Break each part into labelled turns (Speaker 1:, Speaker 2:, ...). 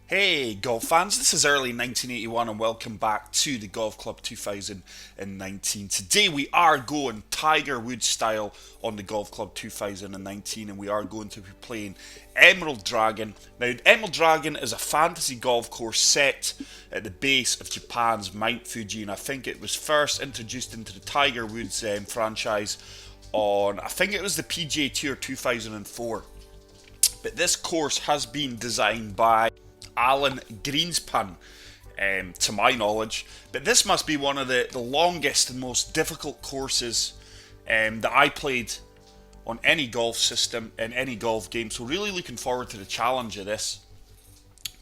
Speaker 1: Hey golf fans, this is early 1981 and welcome back to the Golf Club 2019. Today we are going Tiger Woods style on the Golf Club 2019 and we are going to be playing Emerald Dragon. Now Emerald Dragon is a fantasy golf course set at the base of Japan's Mount Fuji, and I think it was first introduced into the Tiger Woods franchise on, I think it was the PGA Tour 2004. But this course has been designed by Alan Greenspan, to my knowledge. But this must be one of the longest and most difficult courses that I played on any golf system in any golf game. So really looking forward to the challenge of this.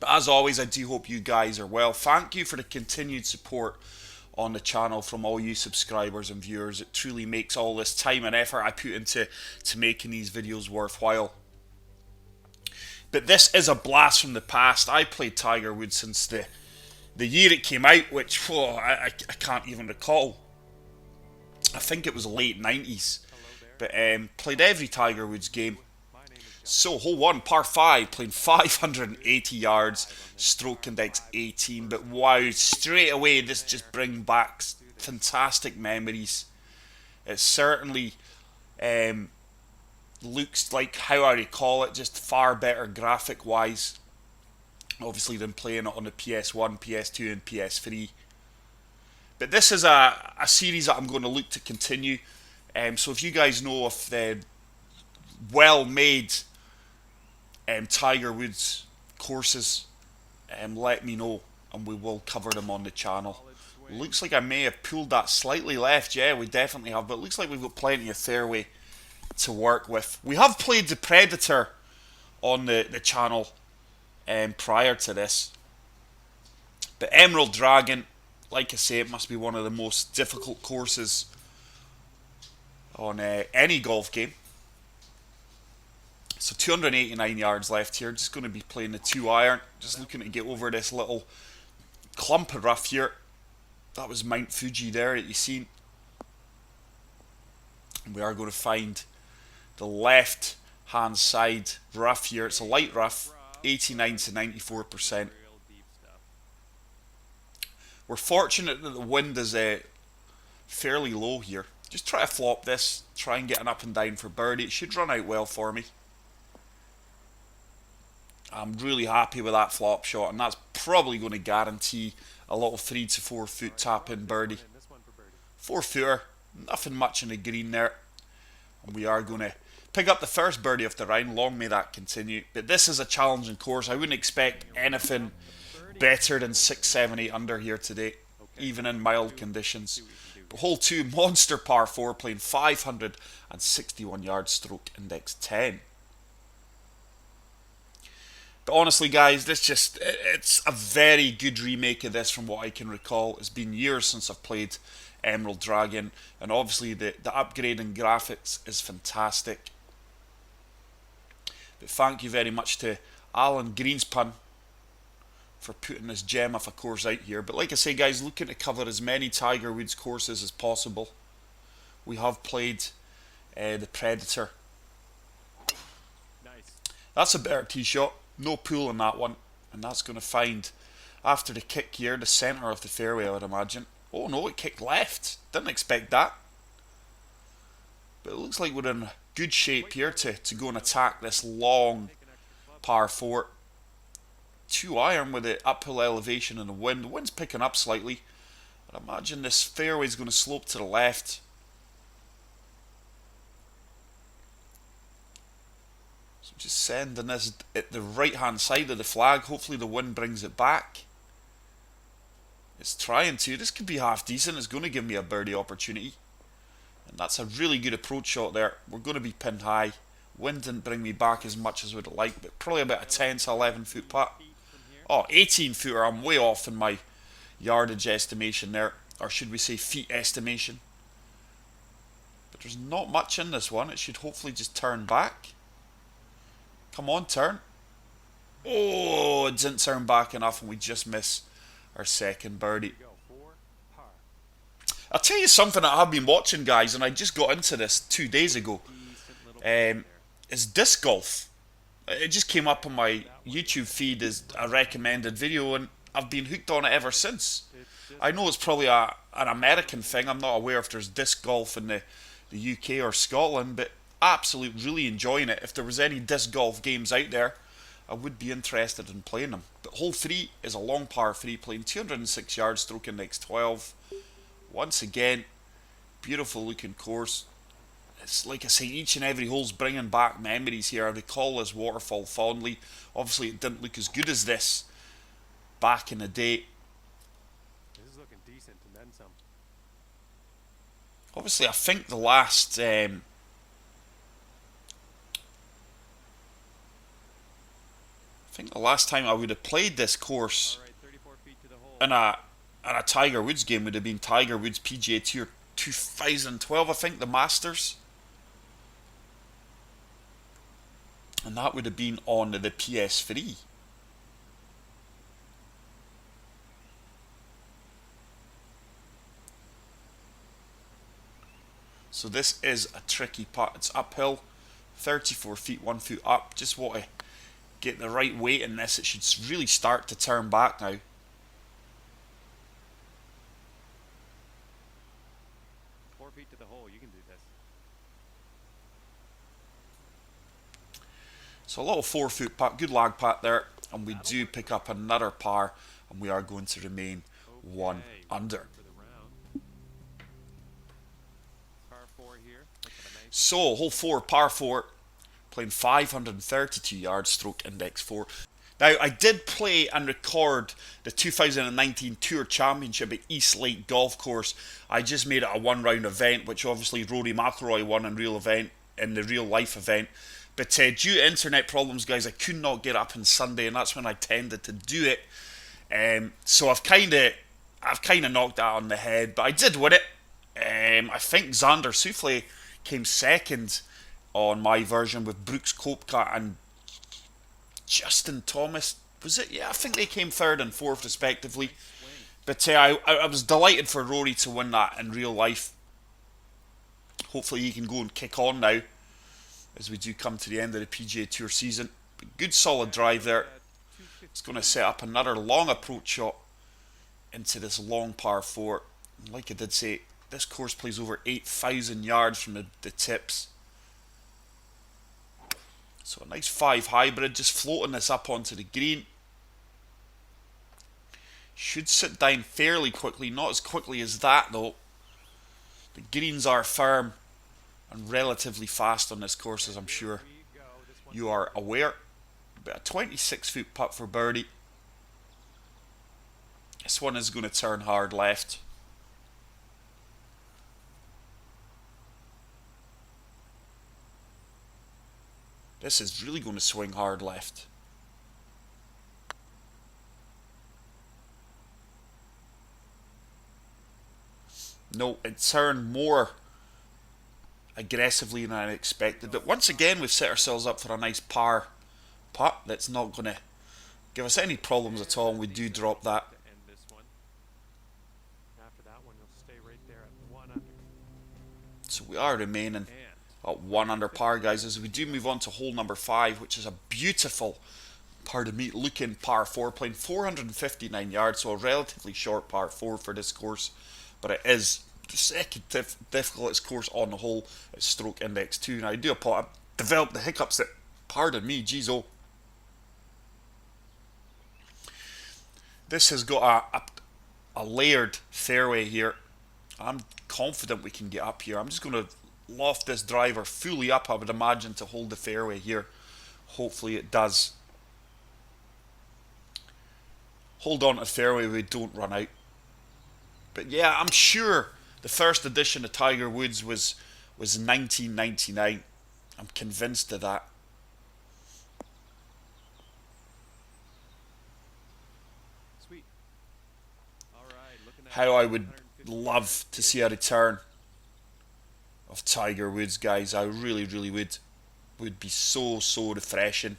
Speaker 1: But as always, I do hope you guys are well. Thank you for the continued support on the channel from all you subscribers and viewers. It truly makes all this time and effort I put into making these videos worthwhile. But this is a blast from the past. I played Tiger Woods since the year it came out, which I can't even recall. I think it was late 90s. But played every Tiger Woods game. So hole 1, par 5, playing 580 yards, stroke index 18. But wow, straight away this just brings back fantastic memories. It certainly looks like how I recall it, just far better graphic wise, obviously, than playing it on the PS1, PS2 and PS3. But this is a series that I'm going to look to continue. So if you guys know of the well made Tiger Woods courses, let me know and we will cover them on the channel. Looks like I may have pulled that slightly left. Yeah, we definitely have, but it looks like we've got plenty of fairway to work with. We have played the Predator on the channel prior to this, but Emerald Dragon, like I say, it must be one of the most difficult courses on any golf game. So 289 yards left here. Just going to be playing the 2-iron, just looking to get over this little clump of rough here. That was Mount Fuji there that you seen. We are going to find the left hand side rough here. It's a light rough, 89 to 94%. We're fortunate that the wind is fairly low here. Just try to flop this, try and get an up and down for birdie. It should run out well for me. I'm really happy with that flop shot, and that's probably going to guarantee a little 3 to 4 foot tap in birdie. 4-footer, nothing much in the green there. And we are going to pick up the first birdie of the round. Long may that continue. But this is a challenging course. I wouldn't expect anything better than 6, 7, 8 under here today, even in mild conditions. But hole 2, monster par 4, playing 561 yards, stroke index 10. But honestly, guys, it's a very good remake of this from what I can recall. It's been years since I've played Emerald Dragon, and obviously the upgrade in graphics is fantastic. But thank you very much to Alan Greenspan for putting this gem of a course out here. But like I say, guys, looking to cover as many Tiger Woods courses as possible. We have played the Predator. That's a better tee shot. No pull on that one. And that's going to find, after the kick here, the centre of the fairway, I would imagine. Oh no, it kicked left. Didn't expect that. But it looks like we're in good shape here to go and attack this long par 4. 2-iron with the uphill elevation and the wind. The wind's picking up slightly. I imagine this fairway is going to slope to the left. So just sending this at the right hand side of the flag. Hopefully the wind brings it back. It's trying to. This could be half decent. It's going to give me a birdie opportunity. And that's a really good approach shot there. We're going to be pinned high. Wind didn't bring me back as much as we'd like, but probably about a 10 to 11 foot putt. Oh, 18 footer. I'm way off in my yardage estimation there. Or should we say feet estimation. But there's not much in this one. It should hopefully just turn back. Come on, turn. Oh, it didn't turn back enough and we just miss our second birdie. I'll tell you something that I've been watching, guys, and I just got into this 2 days ago. Is disc golf. It just came up on my YouTube feed as a recommended video, and I've been hooked on it ever since. I know it's probably an American thing. I'm not aware if there's disc golf in the UK or Scotland, but absolutely really enjoying it. If there was any disc golf games out there, I would be interested in playing them. But hole 3 is a long par 3 playing 206 yards, stroke index 12. Once again, beautiful looking course. It's like I say, each and every hole's bringing back memories here. I recall this waterfall fondly. Obviously, it didn't look as good as this back in the day.
Speaker 2: This is looking decent and then some.
Speaker 1: Obviously, I think the last time I would have played this course
Speaker 2: All right, 34 feet to the hole.
Speaker 1: in a Tiger Woods game would have been Tiger Woods PGA Tour 2012, I think, the Masters. And that would have been on the PS3. So this is a tricky putt. It's uphill, 34 feet, 1 foot up. Just want to get the right weight in this. It should really start to turn back now.
Speaker 2: 4 feet to the hole. You can do this.
Speaker 1: So a little 4 foot putt, good lag putt there, and we do pick up another par, and we are going to remain one under.
Speaker 2: For the round. Par 4 here.
Speaker 1: So hole 4, par 4, playing 532 yards, stroke index 4. Now, I did play and record the 2019 Tour Championship at East Lake Golf Course. I just made it a one-round event, which obviously Rory McIlroy won in the real-life event. But due to internet problems, guys, I could not get up on Sunday, and that's when I tended to do it. So I've kind of knocked that on the head, but I did win it. I think Xander Souffle came second on my version with Brooks Koepka and Justin Thomas. Was it? Yeah, I think they came third and fourth respectively. But I was delighted for Rory to win that in real life. Hopefully he can go and kick on now as we do come to the end of the PGA Tour season. But good solid drive there. It's going to set up another long approach shot into this long par 4. And like I did say, this course plays over 8,000 yards from the tips. So a nice 5 hybrid, just floating this up onto the green. Should sit down fairly quickly, not as quickly as that though. The greens are firm and relatively fast on this course, as I'm sure you are aware. But a 26 foot putt for birdie. This one is going to turn hard left. This is really going to swing hard left. No, it turned more aggressively than I expected. But once again, we've set ourselves up for a nice par putt that's not going to give us any problems at all, and we do drop that.
Speaker 2: After that one, you'll stay right there at 1 under.
Speaker 1: So we are remaining at 1 under par, guys, as we do move on to hole number 5, which is a beautiful, pardon me, looking par 4, playing 459 yards, so a relatively short par 4 for this course, but it is the second difficultest course on the hole at stroke index 2. Now I do I've developed the hiccups that, pardon me, geez oh. This has got a layered fairway here. I'm confident we can get up here. I'm just going to loft this driver fully up, I would imagine, to hold the fairway here. Hopefully it does. Hold on to the fairway, we don't run out. But yeah, I'm sure the first edition of Tiger Woods was 1999. I'm convinced of that.
Speaker 2: Sweet. All right, looking at
Speaker 1: How I would love to see a return of Tiger Woods, guys. I really, really would. Would be so refreshing.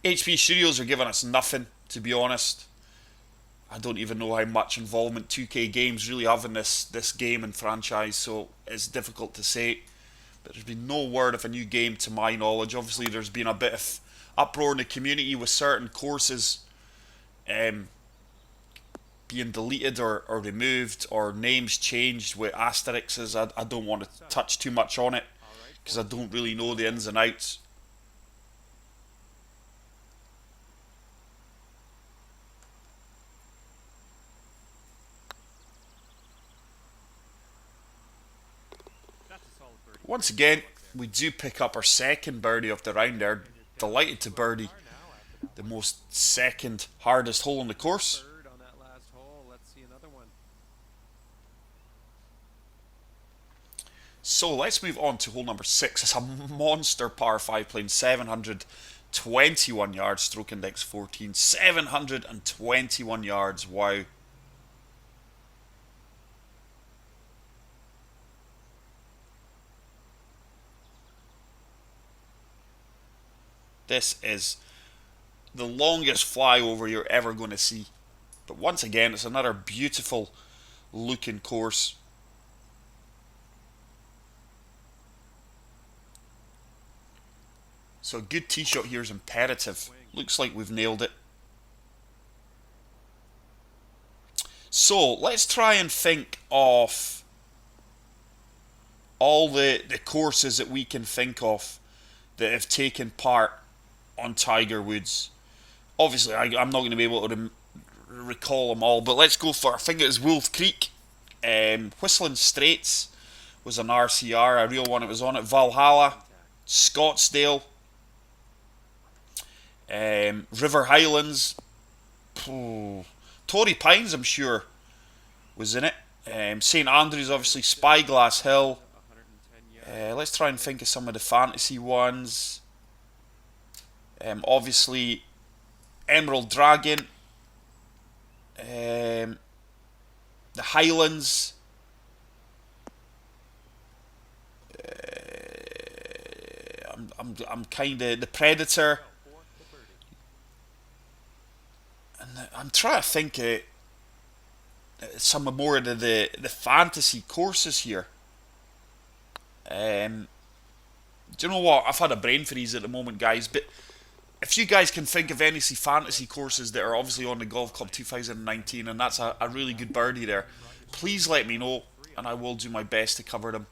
Speaker 1: HP Studios are giving us nothing, to be honest. I don't even know how much involvement 2K Games really have in this game and franchise, so it's difficult to say. But there's been no word of a new game to my knowledge. Obviously there's been a bit of uproar in the community with certain courses being deleted or removed, or names changed with asterisks. I don't want to touch too much on it
Speaker 2: All right.
Speaker 1: because I don't really know the ins and outs.
Speaker 2: That's a solid birdie.
Speaker 1: Once again, we do pick up our second birdie of the round there. Delighted to birdie
Speaker 2: Now after that
Speaker 1: the
Speaker 2: one.
Speaker 1: most second hardest hole on the course.
Speaker 2: Third on that last hole. Let's see another one.
Speaker 1: So let's move on to hole number 6. It's a monster par 5 playing 721 yards, stroke index 14. 721 yards, wow. This is the longest flyover you're ever going to see. But once again, it's another beautiful looking course. So a good tee shot here is imperative. Looks like we've nailed it. So let's try and think of all the courses that we can think of that have taken part on Tiger Woods. Obviously, I'm not going to be able to recall them all, but let's go for, I think it was Wolf Creek. Whistling Straits was an RCR, a real one. It was on it. Valhalla, Scottsdale, River Highlands, Torrey Pines, I'm sure, was in it. St Andrews, obviously, Spyglass Hill.
Speaker 2: 110 yards.
Speaker 1: Let's try and think of some of the fantasy ones. Obviously, Emerald Dragon, the Highlands, I'm kind of the Predator,
Speaker 2: For the birdie.
Speaker 1: and I'm trying to think of some more of the fantasy courses here. Do you know what? I've had a brain freeze at the moment, guys, but if you guys can think of any fantasy courses that are obviously on the Golf Club 2019, and that's a really good birdie there, please let me know, and I will do my best to cover them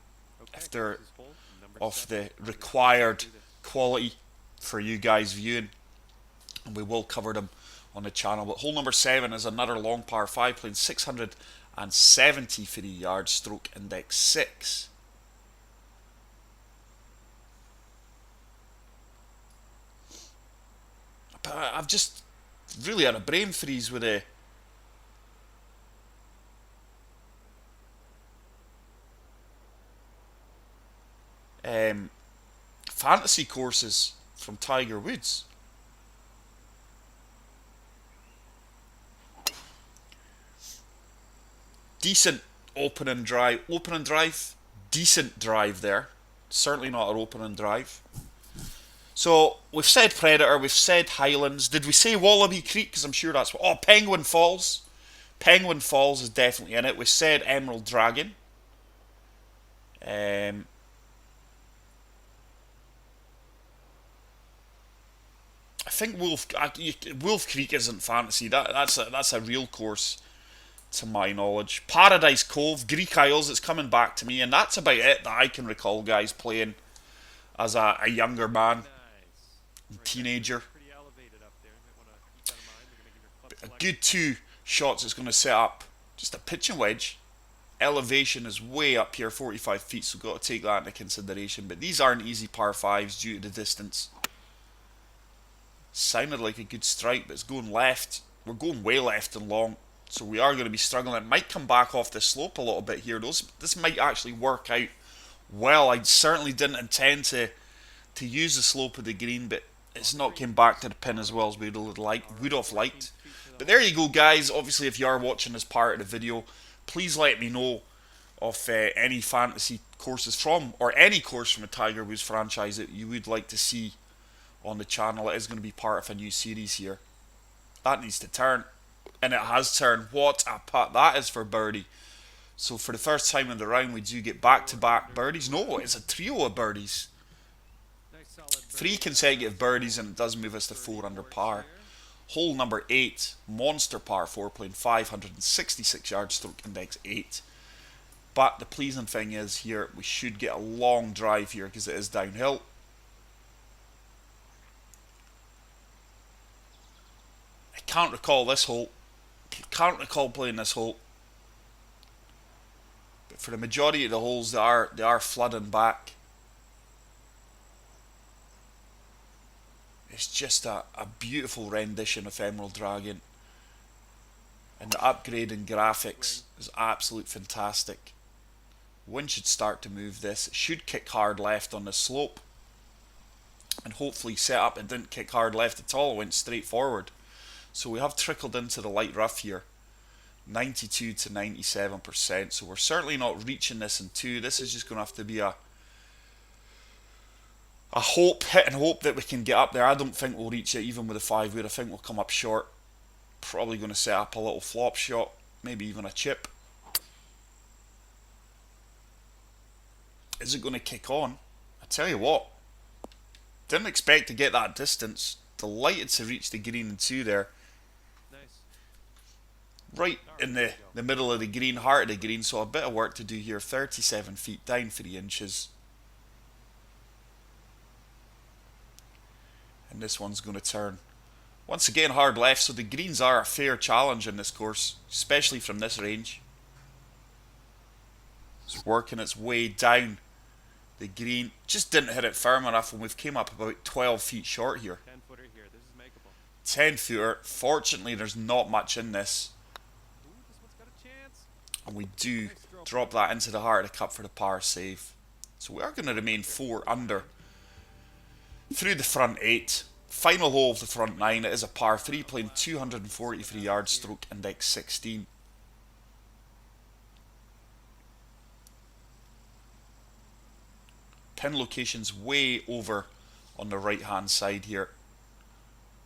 Speaker 1: if they're
Speaker 2: This is hole number
Speaker 1: of
Speaker 2: 7.
Speaker 1: the required quality for you guys viewing, and we will cover them on the channel. But hole number 7 is another long par 5 playing 673 yards, stroke index 6. But I've just really had a brain freeze with a fantasy courses from Tiger Woods. Decent opening drive, decent drive there. Certainly not an opening drive. So we've said Predator, we've said Highlands. Did we say Wallaby Creek? Because I'm sure that's what. Oh, Penguin Falls. Penguin Falls is definitely in it. We said Emerald Dragon. I think Wolf Creek isn't fantasy. That's a real course, to my knowledge. Paradise Cove, Greek Isles. It's coming back to me, and that's about it that I can recall, guys, playing as a younger man,
Speaker 2: Nice.
Speaker 1: teenager.
Speaker 2: Pretty elevated up there. Might want to keep that in mind. We're going to give your club
Speaker 1: A
Speaker 2: selection.
Speaker 1: good 2 shots it's going to set up. Just a pitching wedge. Elevation is way up here, 45 feet, so got to take that into consideration. But these aren't easy par 5s due to the distance. Sounded like a good strike, but it's going left. We're going way left and long, so we are going to be struggling. It might come back off the slope a little bit here. This might actually work out well. I certainly didn't intend to use the slope of the green, but it's not came back to the pin as well as we would have liked. But there you go, guys. Obviously, if you are watching this part of the video, please let me know of any fantasy courses from, or any course from the Tiger Woods franchise that you would like to see on the channel. It is going to be part of a new series here. That needs to turn, and it has turned. What a putt that is for birdie. So for the first time in the round, we do get back-to-back birdies. No, it's a trio of birdies.
Speaker 2: Nice solid
Speaker 1: 3 consecutive birdies, and it does move us to 4 under par. Hole number 8, monster par 4, playing 566 yards, stroke index 8. But the pleasing thing is here, we should get a long drive here because it is downhill. I can't recall this hole. Can't recall playing this hole. But for the majority of the holes, they are flooding back. It's just a beautiful rendition of Emerald Dragon. And the upgrade in graphics is absolutely fantastic. Wind should start to move this. It should kick hard left on the slope. And hopefully set up. It didn't kick hard left at all. It went straight forward. So we have trickled into the light rough here. 92 to 97%. So we're certainly not reaching this in 2. This is just going to have to be a hit and hope that we can get up there. I don't think we'll reach it even with a 5-wood. I think we'll come up short. Probably going to set up a little flop shot. Maybe even a chip. Is it going to kick on? I tell you what. Didn't expect to get that distance. Delighted to reach the green in 2 there.
Speaker 2: Nice.
Speaker 1: Right in the middle of the green, heart of the green. So a bit of work to do here. 37 feet down 3 inches. And this one's going to turn. Once again, hard left. So the greens are a fair challenge in this course, especially from this range. It's working its way down the green. Just didn't hit it firm enough, and we've came up about 12 feet short here.
Speaker 2: 10-footer here. This is makeable.
Speaker 1: 10-footer. Fortunately, there's not much in this.
Speaker 2: Ooh, this one's got a chance.
Speaker 1: And we do drop that into the heart of the cup for the par save. So we are going to remain 4 under through the front 8. Final hole of the front 9. It is a par 3, playing 243 yards, stroke index 16. Pin location's way over on the right hand side here.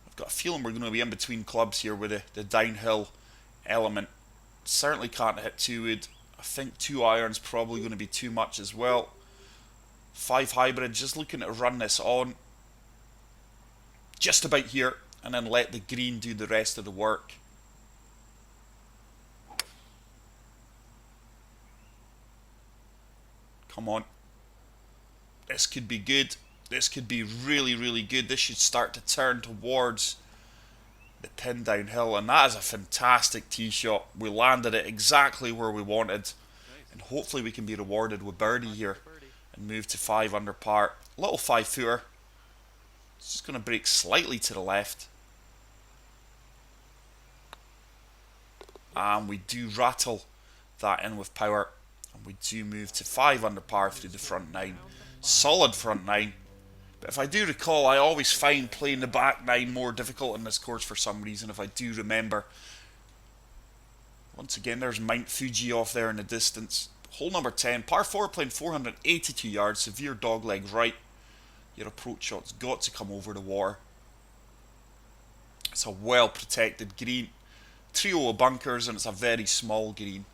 Speaker 1: I've got a feeling we're going to be in between clubs here with the downhill element. Certainly can't hit 2-wood. I think 2 irons probably going to be too much as well. 5 hybrid, just looking to run this on just about here and then let the green do the rest of the work. Come on. This could be good. This could be really, really good. This should start to turn towards the pin downhill, and that is a fantastic tee shot. We landed it exactly where we wanted.
Speaker 2: Nice.
Speaker 1: And hopefully we can be rewarded with birdie here and move to 5 under par. Little 5-footer. It's just going to break slightly to the left. And we do rattle that in with power. And we do move to 5 under par through the front 9. Solid front 9. But if I do recall, I always find playing the back 9 more difficult in this course for some reason, if I do remember. Once again, there's Mount Fuji off there in the distance. Hole number 10, par 4, playing 482 yards, severe dogleg right. Your approach shot's got to come over the water. It's a well protected green. Trio of bunkers, and it's a very small green.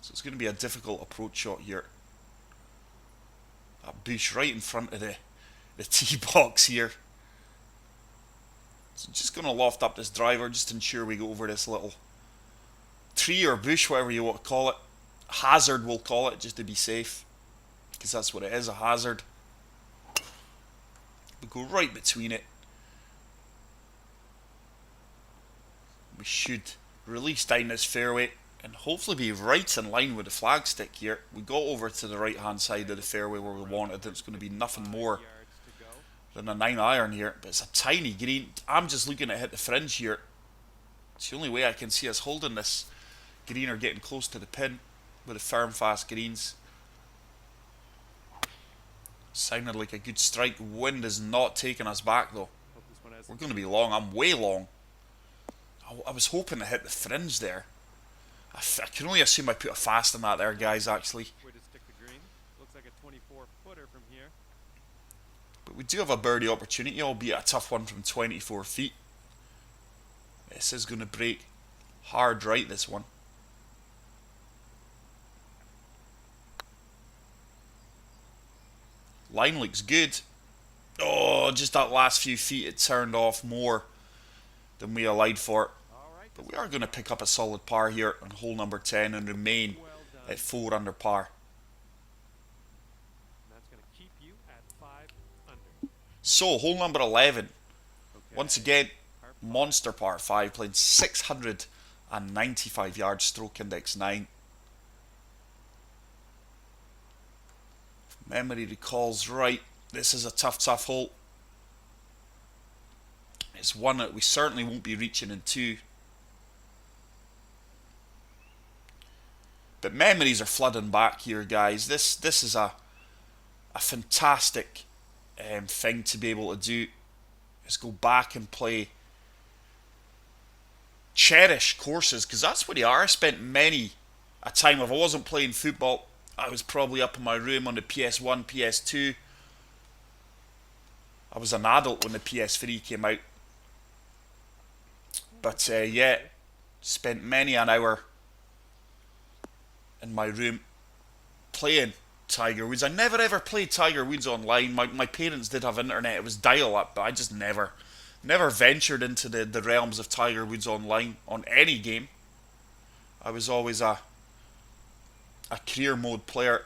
Speaker 1: So it's going to be a difficult approach shot here. That bush right in front of the tee box here. So just going to loft up this driver, just to ensure we go over this little tree or bush, whatever you want to call it. Hazard, we'll call it, just to be safe, because that's what it is, a hazard. We go right between it. We should release down this fairway and hopefully be right in line with the flagstick here. We got over to the right hand side of the fairway where we wanted. It's going to be nothing more than a 9 iron here, but it's a tiny green. I'm just looking to hit the fringe here. It's the only way I can see us holding this green or getting close to the pin with the firm fast greens. Sounded like a good strike. Wind is not taking us back though. We're going to be long. I'm way long. I was hoping to hit the fringe there. I can only assume I put a fast on that there, guys, actually.
Speaker 2: Way to stick the green. Looks like a 24-footer from here.
Speaker 1: But we do have a birdie opportunity, albeit a tough one from 24 feet. This is going to break hard right, this one. Line looks good. Oh, Oh, just that last few feet it turned off more than we allowed for.
Speaker 2: All right,
Speaker 1: But we are going to pick up a solid par here on hole number 10 and remain
Speaker 2: well done.
Speaker 1: at 4 under par.
Speaker 2: And that's going to keep you at 5 under.
Speaker 1: So, hole number 11.
Speaker 2: Okay.
Speaker 1: Once again,
Speaker 2: Par 5.
Speaker 1: monster par 5, playing 695 yards, stroke index 9. If memory recalls right, this is a tough hole. It's one that we certainly won't be reaching in 2. But memories are flooding back here, guys. This is a fantastic thing to be able to do. Is go back and play, cherish courses, because that's what they are. I spent many a time, if I wasn't playing football, I was probably up in my room on the PS1, PS2. I was an adult when the PS3 came out. But yeah, spent many an hour in my room playing Tiger Woods. I never ever played Tiger Woods online. My parents did have internet. It was dial-up, but I just never ventured into the realms of Tiger Woods online on any game. I was always a career mode player,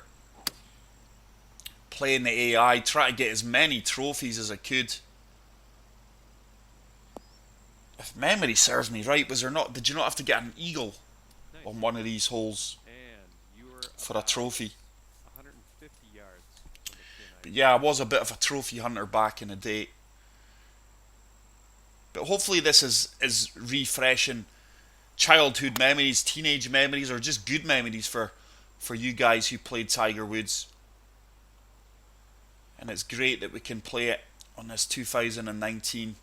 Speaker 1: playing the AI, trying to get as many trophies as I could. If memory serves me right, did you not have to get an eagle
Speaker 2: Nice.
Speaker 1: on one of these holes
Speaker 2: And you were
Speaker 1: for a
Speaker 2: about
Speaker 1: trophy?
Speaker 2: 150 yards from the pin.
Speaker 1: But yeah, I was a bit of a trophy hunter back in the day. But hopefully this is refreshing childhood memories, teenage memories, or just good memories for you guys who played Tiger Woods. And it's great that we can play it on this 2019.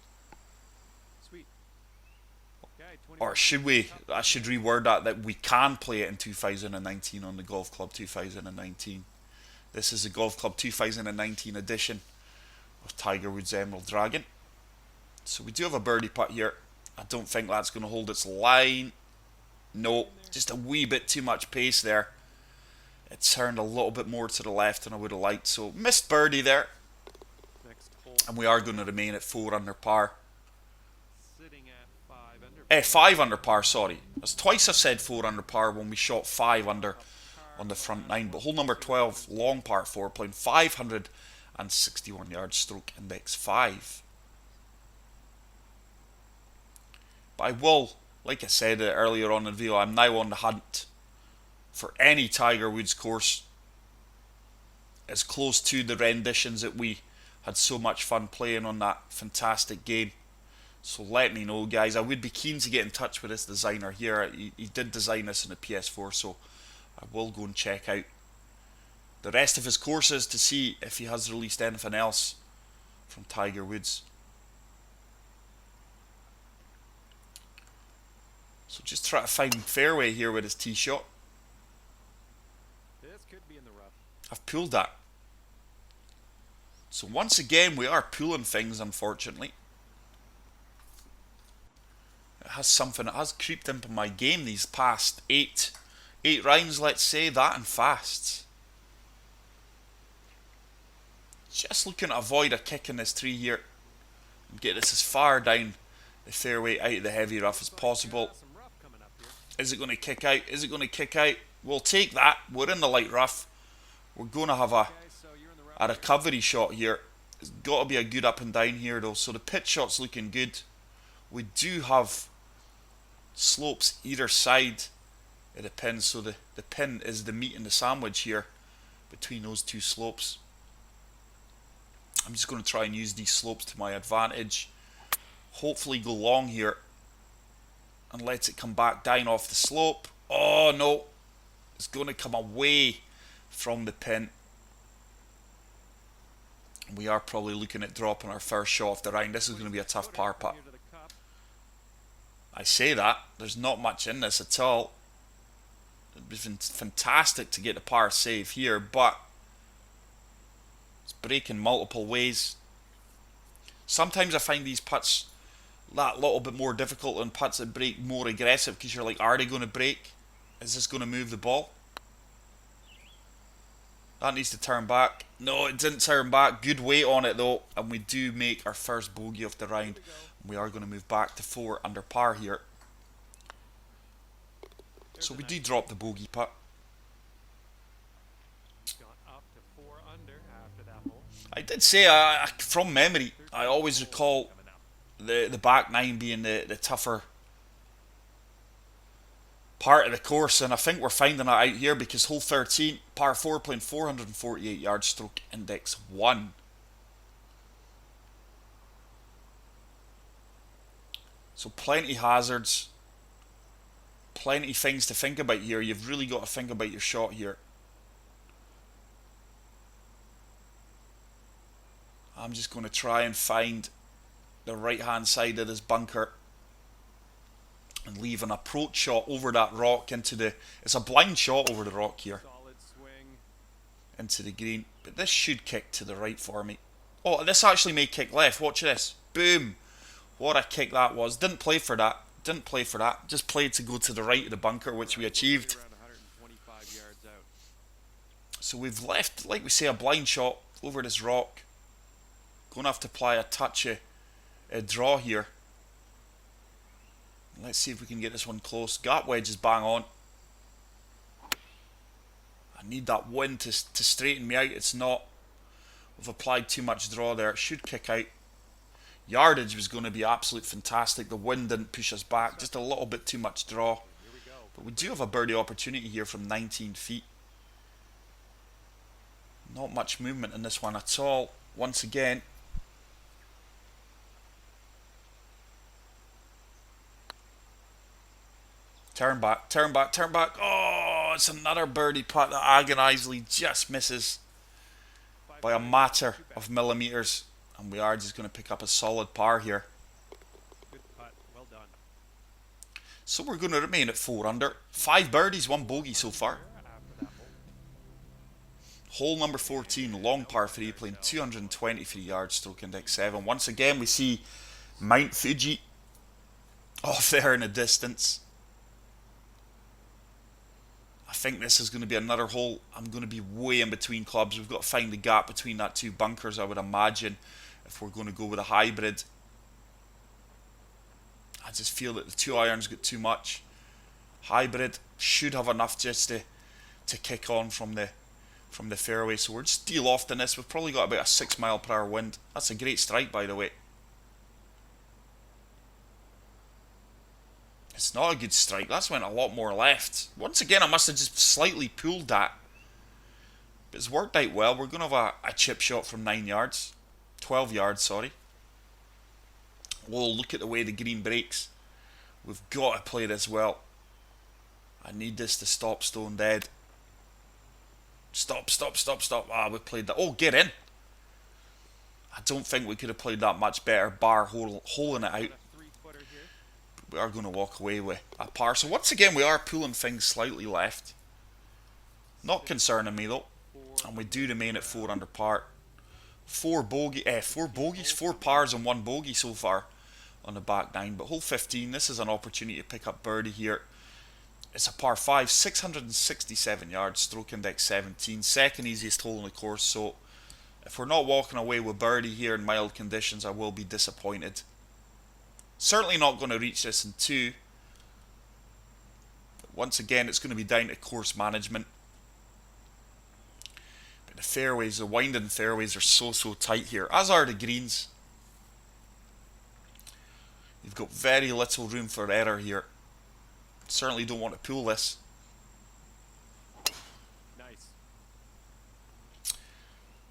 Speaker 2: Sweet. Okay, 20
Speaker 1: Or should we? I should reword that we can play it in 2019 on the Golf Club 2019. This is the Golf Club 2019 edition of Tiger Woods Emerald Dragon. So we do have a birdie putt here. I don't think that's going to hold its line. No, just a wee bit too much pace there. It turned a little bit more to the left than I would have liked. So missed birdie there.
Speaker 2: Next hole.
Speaker 1: And we are going to remain at 4 under par.
Speaker 2: Sitting at 5 under.
Speaker 1: 5 under par, sorry. That's twice I've said 4 under par when we shot 5 under on the front 9. But hole number 12, long par 4, playing 561 yards, stroke index 5. But I will, like I said earlier on in the video, I'm now on the hunt for any Tiger Woods course as close to the renditions that we had so much fun playing on that fantastic game. So let me know, guys. I would be keen to get in touch with this designer here. He did design this in the PS4, so I will go and check out the rest of his courses to see if he has released anything else from Tiger Woods. So just try to find fairway here with his tee shot.
Speaker 2: This could be in the rough.
Speaker 1: I've pulled that. So once again, we are pulling things, unfortunately. It has creeped into my game these past eight rounds, let's say, that and fasts. Just looking to avoid a kick in this tree here and get this as far down the fairway out of the heavy rough as possible.
Speaker 2: Some rough coming up here.
Speaker 1: Is it going to kick out? Is it going to kick out? We'll take that. We're in the light rough. We're going to have
Speaker 2: Okay, so you're in the rough.
Speaker 1: a recovery shot here. It's got to be a good up and down here though. So the pitch shot's looking good. We do have slopes either side of the pin. So the pin is the meat in the sandwich here between those two slopes. I'm just going to try and use these slopes to my advantage. Hopefully go long here and let it come back down off the slope. Oh no, it's going to come away from the pin. We are probably looking at dropping our first shot of the round. This is going to be a tough par putt.
Speaker 2: Here to the cup.
Speaker 1: I say that, there's not much in this at all. It'd be fantastic to get the par save here, but it's breaking multiple ways. Sometimes I find these putts that little bit more difficult than putts that break more aggressive, because you're like, are they going to break? Is this going to move the ball? That needs to turn back. No, it didn't turn back. Good weight on it though, and we do make our first bogey of the round. We are going to move back to 4 under par here. So we do drop the bogey putt.
Speaker 2: Got up to 4 under after that hole.
Speaker 1: I did say, from memory, I always recall the back 9 being the tougher part of the course, and I think we're finding that out here because hole 13, par 4, playing 448 yards, stroke index 1. So plenty hazards, plenty things to think about here. You've really got to think about your shot here. I'm just going to try and find the right hand side of this bunker and leave an approach shot over that rock into the... It's a blind shot over the rock here.
Speaker 2: Solid swing.
Speaker 1: Into the green. But this should kick to the right for me. Oh, this actually may kick left. Watch this. Boom. What a kick that was. Didn't play for that. Didn't play for that. Just played to go to the right of the bunker, which we achieved.
Speaker 2: Around 125 yards out.
Speaker 1: So we've left, like we say, a blind shot over this rock. Going to have to apply a touch of a draw here. Let's see if we can get this one close. Gap wedge is bang on. I need that wind to straighten me out. It's not. We've applied too much draw there. It should kick out. Yardage was going to be absolute fantastic. The wind didn't push us back. Just a little bit too much draw. But we do have a birdie opportunity here from 19 feet. Not much movement in this one at all. Once again. Turn back, turn back, turn back. Oh, it's another birdie putt that agonizingly just misses by a matter of millimeters. And we are just going to pick up a solid par here.
Speaker 2: Good putt. Well done.
Speaker 1: So we're going to remain at 4 under. 5 birdies, 1 bogey so far.
Speaker 2: After that
Speaker 1: Hole number 14, long par 3, playing 223 yards, stroke index 7. Once again, we see Mount Fuji off there in the distance. I think this is going to be another hole. I'm going to be way in between clubs. We've got to find the gap between that 2 bunkers, I would imagine, if we're going to go with a hybrid. I just feel that the 2 irons got too much. Hybrid should have enough just to kick on from the fairway. So we're just de-lofting this. We've probably got about a 6 mile per hour wind. That's a great strike, by the way. It's not a good strike. That's went a lot more left. Once again, I must have just slightly pulled that. But it's worked out well. We're going to have a chip shot from 9 yards. 12 yards, sorry. We'll look at the way the green breaks. We've got to play this well. I need this to stop stone dead. Stop, stop, stop, stop. Ah, we played that. Oh, get in. I don't think we could have played that much better, bar holing it out. We are going to walk away with a par. So once again, we are pulling things slightly left. Not concerning me though. And we do remain at 4 under par. 4 bogeys, 4 pars and 1 bogey so far on the back 9. But hole 15, this is an opportunity to pick up birdie here. It's a par 5, 667 yards, stroke index 17. Second easiest hole in the course. So if we're not walking away with birdie here in mild conditions, I will be disappointed. Certainly not going to reach this in 2. But once again, it's going to be down to course management. But the fairways, the winding fairways are so tight here, as are the greens. You've got very little room for error here. Certainly don't want to pull this.
Speaker 2: Nice.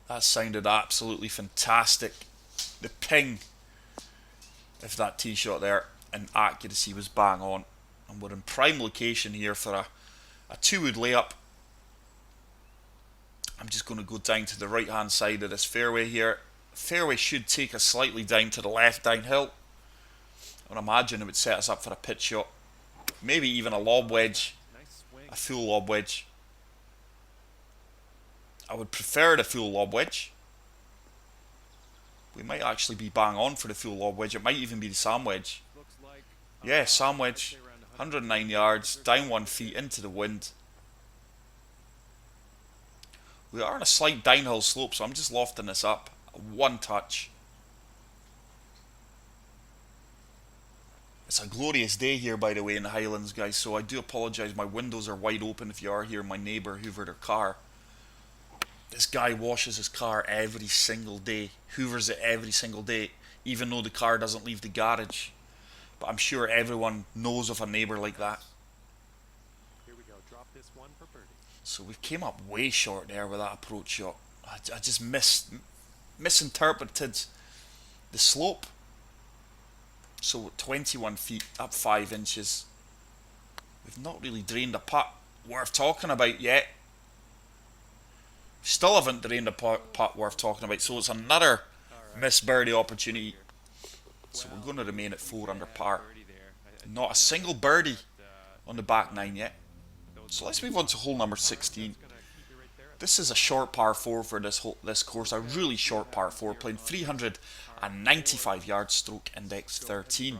Speaker 1: That sounded absolutely fantastic. The ping of that tee shot there and accuracy was bang on. And we're in prime location here for a 2-wood layup. I'm just going to go down to the right hand side of this fairway here. Fairway should take us slightly down to the left downhill. I would imagine it would set us up for a pitch shot. Maybe even a lob wedge.
Speaker 2: Nice swing.
Speaker 1: A full lob wedge. I would prefer the full lob wedge. We might actually be bang on for the full lob wedge. It might even be the Sam wedge.
Speaker 2: Looks like,
Speaker 1: Yeah, Sam wedge. 109 yards, down 1 feet into the wind. We are on a slight downhill slope, so I'm just lofting this up. One touch. It's a glorious day here, by the way, in the Highlands, guys, so I do apologise. My windows are wide open if you are here. My neighbour hoovered her car. This guy washes his car every single day, hoovers it every single day, even though the car doesn't leave the garage. But I'm sure everyone knows of a neighbour like that.
Speaker 2: Here we go. Drop this one for birdie.
Speaker 1: So we came up way short there with that approach shot. I just misinterpreted the slope. So 21 feet, up 5 inches. We've not really drained a putt worth talking about yet. Still haven't drained a putt worth talking about. So it's another missed birdie opportunity. So we're going to remain at 4 under par. Not a single birdie on the back 9 yet. So let's move on to hole number 16. This is a short par 4 for this course. A really short par 4, playing 395 yards, stroke index 13.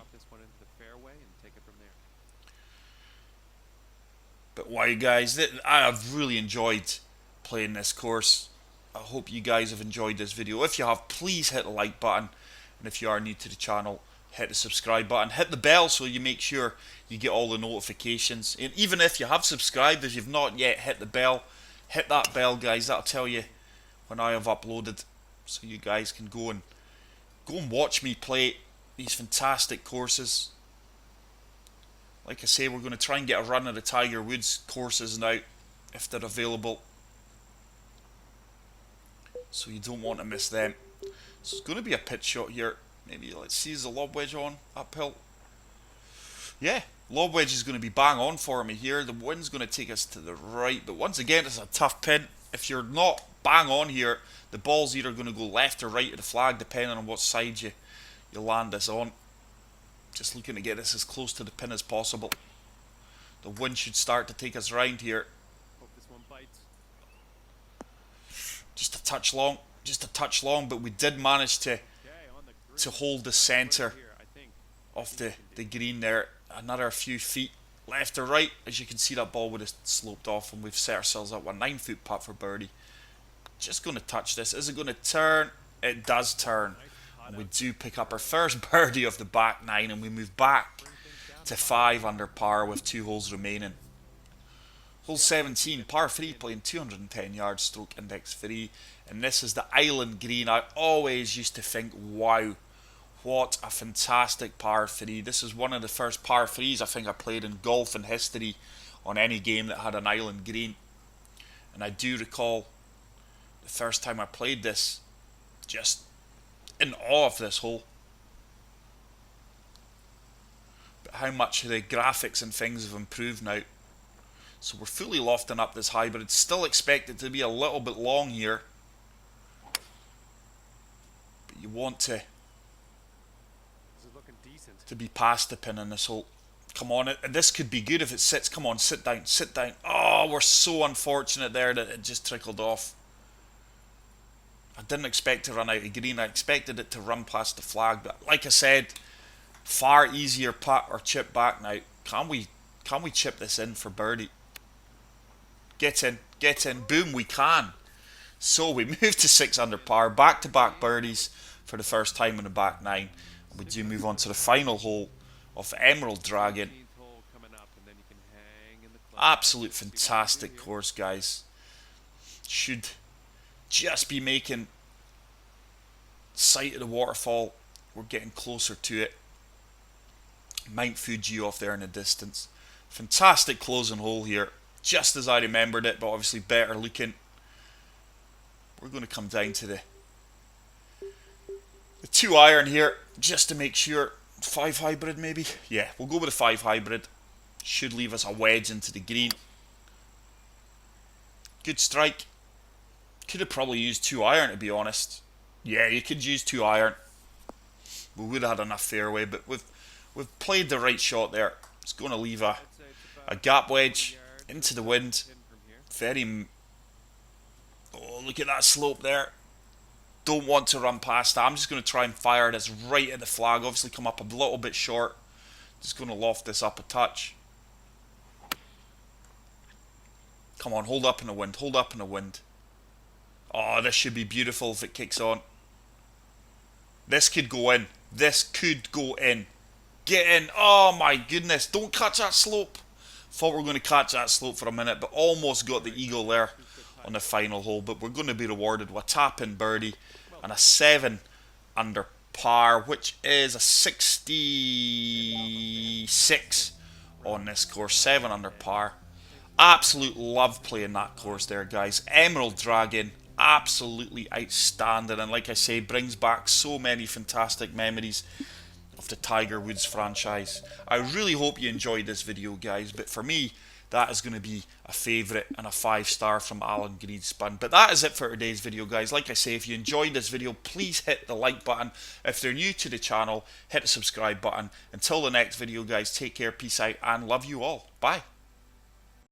Speaker 1: But wow, guys, I have really enjoyed playing this course. I hope you guys have enjoyed this video. If you have, please hit the like button. And if you are new to the channel, hit the subscribe button. Hit the bell so you make sure you get all the notifications. And even if you have subscribed, if you've not yet hit the bell, hit that bell, guys. That'll tell you when I have uploaded, so you guys can go and watch me play these fantastic courses. Like I say, we're going to try and get a run at the Tiger Woods courses now, if they're available. So you don't want to miss them. So it's going to be a pitch shot here. Maybe, let's see, is the lob wedge on uphill? Yeah, lob wedge is going to be bang on for me here. The wind's going to take us to the right, but once again, it's a tough pin. If you're not bang on here, the ball's either going to go left or right of the flag, depending on what side you land this on. Just looking to get this as close to the pin as possible. The wind should start to take us round here.
Speaker 2: Hope this one bites.
Speaker 1: Just a touch long, but we did manage to hold the centre of the green there. Another few feet left or right. As you can see, that ball would have sloped off, and we've set ourselves up a 9-foot putt for birdie. Just going to touch this. Is it going to turn? It does turn. And we do pick up our first birdie of the back 9, and we move back to 5 under par with 2 holes remaining. Hole 17, par 3, playing 210 yards, stroke index 3. And this is the island green. I always used to think, wow, what a fantastic par 3. This is one of the first par 3s I think I played in golf in history on any game that had an island green. And I do recall the first time I played this, just in awe of this hole. But how much the graphics and things have improved now. So we're fully lofting up this hybrid. Still expect it to be a little bit long here. But you want to be past the pin in this hole. Come on, this could be good if it sits. Come on, sit down, sit down. Oh, we're so unfortunate there that it just trickled off. I didn't expect to run out of green. I expected it to run past the flag, but like I said, far easier putt or chip back now. Can we chip this in for birdie? Get in, boom, we can. So we move to 6 under par, back-to-back birdies for the first time in the back 9. And we do move on to the final hole of Emerald Dragon. Absolute fantastic course, guys. Should just be making sight of the waterfall. We're getting closer to it. Mount Fuji off there in the distance. Fantastic closing hole here, just as I remembered it, but obviously better looking. We're going to come down to the 2 iron here, just to make sure. 5 hybrid maybe? Yeah, we'll go with a 5 hybrid. Should leave us a wedge into the green. Good strike. Could have probably used 2 iron, to be honest. Yeah, you could use 2 iron. We would have had enough fairway, but we've played the right shot there. It's going to leave a gap wedge into the wind. Very... Oh, look at that slope there. Don't want to run past that. I'm just going to try and fire this right at the flag. Obviously come up a little bit short. Just going to loft this up a touch. Come on, hold up in the wind. Hold up in the wind. Oh, this should be beautiful if it kicks on. This could go in. This could go in. Get in. Oh my goodness. Don't catch that slope. Thought we were going to catch that slope for a minute, but almost got the eagle there on the final hole. But we're going to be rewarded with a tap-in birdie and a 7 under par, which is a 66 on this course. 7 under par. Absolute love playing that course there, guys. Emerald Dragon, absolutely outstanding. And like I say, brings back so many fantastic memories of the Tiger Woods franchise. I really hope you enjoyed this video, guys, but for me, that is going to be a favourite and a 5-star from Alan Greenspan. But that is it for today's video, guys. Like I say, if you enjoyed this video, please hit the like button. If they're new to the channel, hit the subscribe button. Until the next video, guys, take care, peace out, and love you all. Bye.